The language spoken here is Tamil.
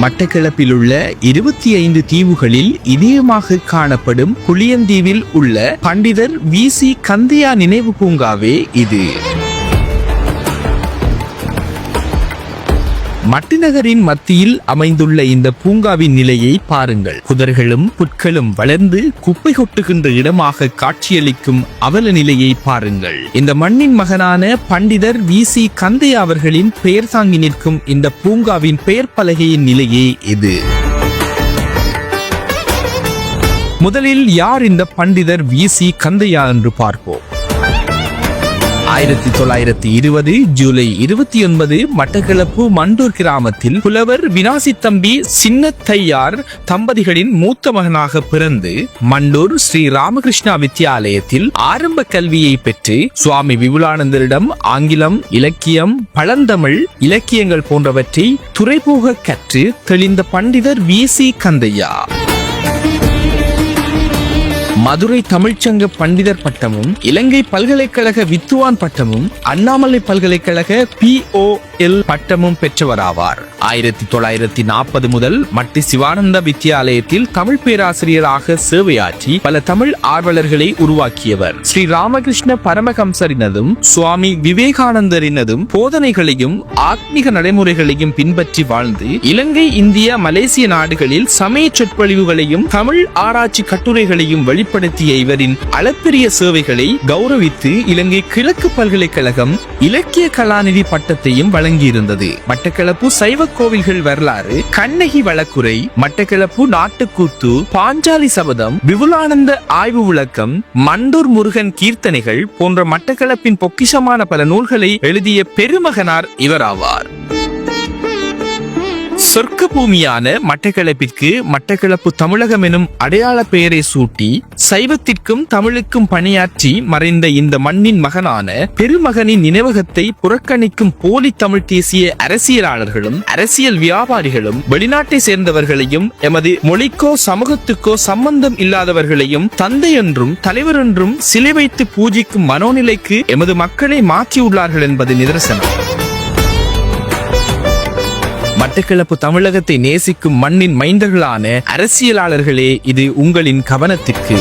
மட்டக்களப்பில் உள்ள 25 தீவுகளில் இதயமாக காணப்படும் புளியந்தீவில் உள்ள பண்டிதர் வி.சி. கந்தையா நினைவு பூங்காவே இது. மட்டிநகரின் மத்தியில் அமைந்துள்ள இந்த பூங்காவின் நிலையை பாருங்கள். புதர்களும் புற்களும் வளர்ந்து குப்பை கொட்டுகின்ற இடமாக காட்சியளிக்கும் அவல நிலையை பாருங்கள். இந்த மண்ணின் மகனான பண்டிதர் வி.சி. கந்தையா அவர்களின் பெயர் தாங்கி நிற்கும் இந்த பூங்காவின் பெயர் பலகையின் நிலையே இது. முதலில் யார் இந்த பண்டிதர் வி.சி. கந்தையா என்று பார்ப்போம். 1920 ஜூலை 29 மட்டக்களப்பு மண்டூர் கிராமத்தில் புலவர் வினாசித்தம்பி சின்னத்தையார் தம்பதிகளின் மூத்த மகனாக பிறந்து மண்டூர் ஸ்ரீ ராமகிருஷ்ணா வித்தியாலயத்தில் ஆரம்ப கல்வியை பெற்று சுவாமி விபுலானந்தரிடம் ஆங்கிலம், இலக்கியம், பழந்தமிழ் இலக்கியங்கள் போன்றவற்றை துறைபோக கற்று தெளிந்த பண்டிதர் வி.சி. கந்தையா மதுரை தமிழ்ச்சங்க பண்டிதர் பட்டமும், இலங்கை பல்கலைக்கழக வித்துவான் பட்டமும், அண்ணாமலை பல்கலைக்கழக POL பட்டமும் பெற்றவராவார். 1940 முதல் மட்டி சிவானந்த வித்தியாலயத்தில் தமிழ் பேராசிரியராக சேவையாற்றி பல தமிழ் ஆர்வலர்களை உருவாக்கியவர். ஸ்ரீ ராமகிருஷ்ண பரமஹம்சரினதும் சுவாமி விவேகானந்தரினதும் போதனைகளையும் ஆத்மீக நடைமுறைகளையும் பின்பற்றி வாழ்ந்து இலங்கை, இந்திய, மலேசிய நாடுகளில் சமய சொற்பொழிவுகளையும் தமிழ் ஆராய்ச்சி கட்டுரைகளையும் வெளிப்படுத்திய இவரின் அளப்பெரிய சேவைகளை கௌரவித்து இலங்கை கிழக்கு பல்கலைக்கழகம் இலக்கிய கலாநிதி பட்டத்தையும் வழங்கியிருந்தது. மட்டக்களப்பு சைவ கோவில்கள் வரலாறு, கண்ணகி வழக்குரை, மட்டக்களப்பு நாட்டுக்கூத்து, பாஞ்சாலி சபதம், விபுலானந்த ஆய்வு விளக்கம், மண்டூர் முருகன் கீர்த்தனைகள் போன்ற மட்டக்களப்பின் பொக்கிஷமான பல நூல்களை எழுதிய பெருமகனார் இவராவார். சொர்க்க பூமியான மட்டக்களப்பிற்கு மட்டக்களப்பு தமிழகம் எனும் அடையாள பெயரை சூட்டி சைவத்திற்கும் தமிழுக்கும் பணியாற்றி மறைந்த இந்த மண்ணின் மகனான பெருமகனின் நினைவகத்தை புறக்கணிக்கும் போலி தமிழ் தேசிய அரசியலாளர்களும் அரசியல் வியாபாரிகளும் வெளிநாட்டை சேர்ந்தவர்களையும் எமது மொழிக்கோ சமூகத்துக்கோ சம்பந்தம் இல்லாதவர்களையும் தந்தை என்றும் தலைவர் என்றும் சிலை வைத்து பூஜிக்கும் மனோநிலைக்கு எமது மக்களை மாற்றியுள்ளார்கள் என்பது நிதர்சனம். மட்டக்களப்பு தமிழகத்தை நேசிக்கும் மண்ணின் மைந்தர்களான அரசியலாளர்களே, இது உங்களின் கவனத்திற்கு.